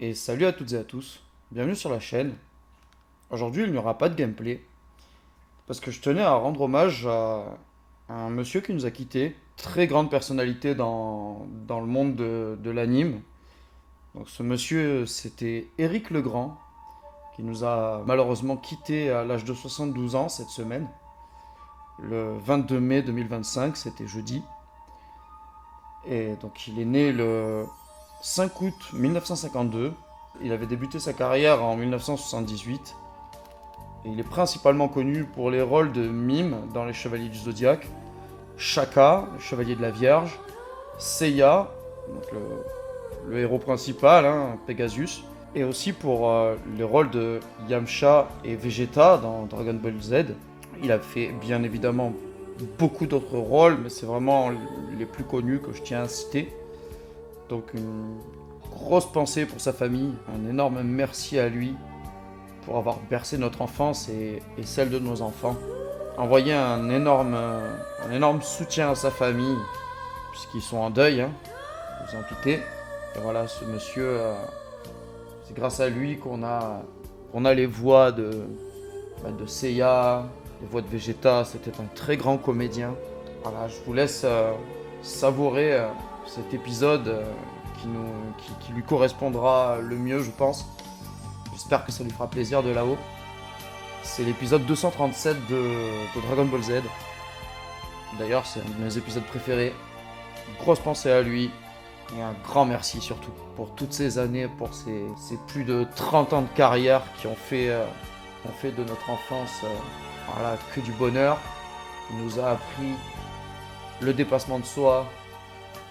Et salut à toutes et à tous, bienvenue sur la chaîne. Aujourd'hui il n'y aura pas de gameplay, parce que je tenais à rendre hommage à un monsieur qui nous a quittés, très grande personnalité dans le monde de l'anime. Donc ce monsieur c'était Éric Legrand, qui nous a malheureusement quittés à l'âge de 72 ans cette semaine. Le 22 mai 2025, c'était jeudi. Et donc il est né le 5 août 1952. Il avait débuté sa carrière en 1978. Et il est principalement connu pour les rôles de mime dans Les Chevaliers du Zodiaque, Shaka, le Chevalier de la Vierge, Seiya, donc le héros principal, hein, Pegasus, et aussi pour les rôles de Yamcha et Vegeta dans Dragon Ball Z. Il a fait bien évidemment beaucoup d'autres rôles, mais c'est vraiment les plus connus que je tiens à citer. Donc une grosse pensée pour sa famille, un énorme merci à lui pour avoir bercé notre enfance et celle de nos enfants. Envoyer un énorme soutien à sa famille, puisqu'ils sont en deuil, hein, vous en doutez. Et voilà, ce monsieur, c'est grâce à lui qu'on a les voix de Seiya, les voix de Vegeta. C'était un très grand comédien. Voilà, je vous laisse savourer cet épisode qui lui correspondra le mieux, je pense. J'espère que ça lui fera plaisir de là-haut. C'est l'épisode 237 de Dragon Ball Z. D'ailleurs, c'est un de mes épisodes préférés. Une grosse pensée à lui. Et un grand merci surtout pour toutes ces années, pour ces plus de 30 ans de carrière qui ont fait de notre enfance que du bonheur. Il nous a appris le dépassement de soi,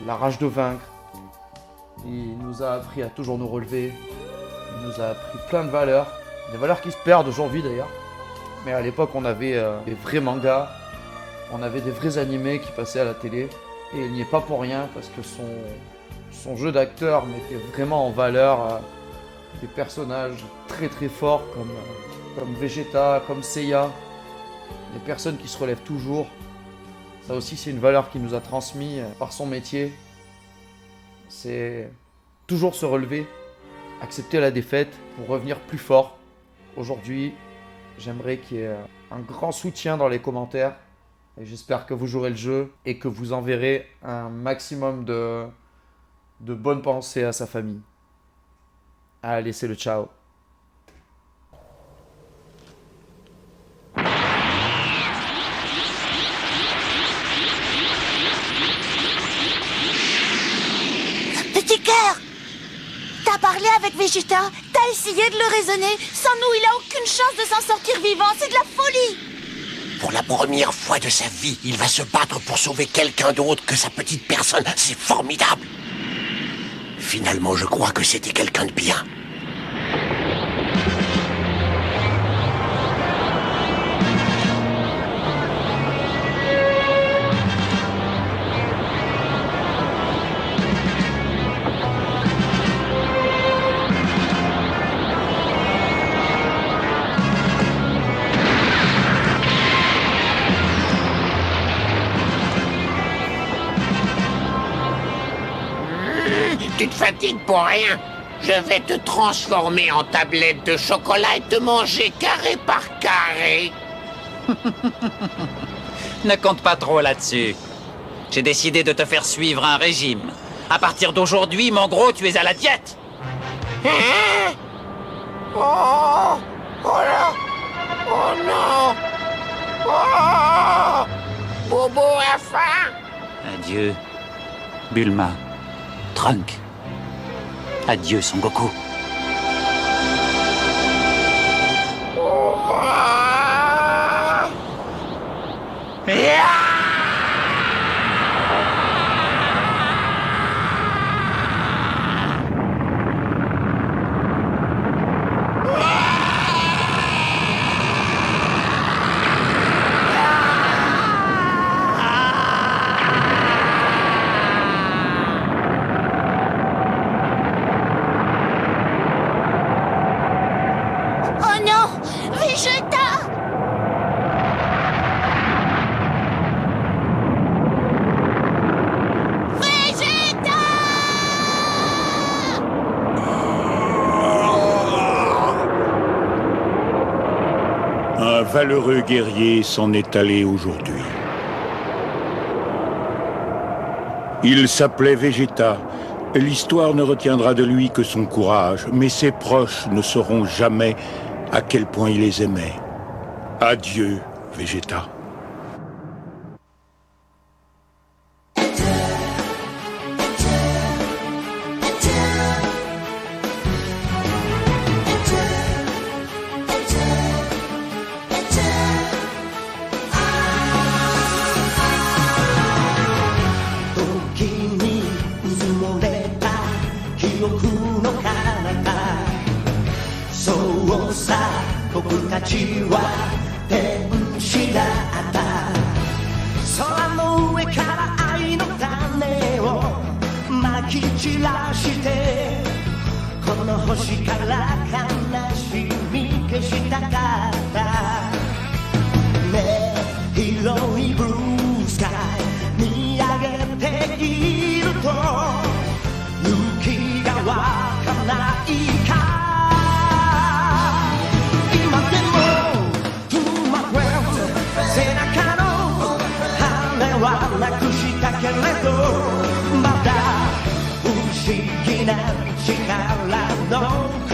la rage de vaincre. Il nous a appris à toujours nous relever. Il nous a appris plein de valeurs. Des valeurs qui se perdent aujourd'hui d'ailleurs. Mais à l'époque, on avait des vrais mangas. On avait des vrais animés qui passaient à la télé. Et il n'y est pas pour rien parce que son jeu d'acteur mettait vraiment en valeur des personnages très très forts comme Vegeta, comme Seiya. Des personnes qui se relèvent toujours. Ça aussi, c'est une valeur qu'il nous a transmise par son métier. C'est toujours se relever, accepter la défaite pour revenir plus fort. Aujourd'hui, j'aimerais qu'il y ait un grand soutien dans les commentaires. Et j'espère que vous jouerez le jeu et que vous enverrez un maximum de bonnes pensées à sa famille. Allez, c'est le ciao. Petit cœur, t'as parlé avec Vegeta, t'as essayé de le raisonner. Sans nous, il a aucune chance de s'en sortir vivant, c'est de la folie. Pour la première fois de sa vie, il va se battre pour sauver quelqu'un d'autre que sa petite personne. C'est formidable. Finalement, je crois que c'était quelqu'un de bien. Tu te fatigues pour rien. Je vais te transformer en tablette de chocolat et te manger carré par carré. Ne compte pas trop là-dessus. J'ai décidé de te faire suivre un régime. À partir d'aujourd'hui, mon gros, tu es à la diète. Hein? Oh! Oh là! Oh non! Oh! Bobo a faim! Adieu, Bulma. Trunk. Adieu, Son Goku. Oh non, Vegeta! Vegeta! valeureux guerrier s'en est allé aujourd'hui. Il s'appelait Vegeta. L'histoire ne retiendra de lui que son courage, mais ses proches ne sauront jamais à quel point il les aimait. Adieu, Vegeta.まだ不思議な力の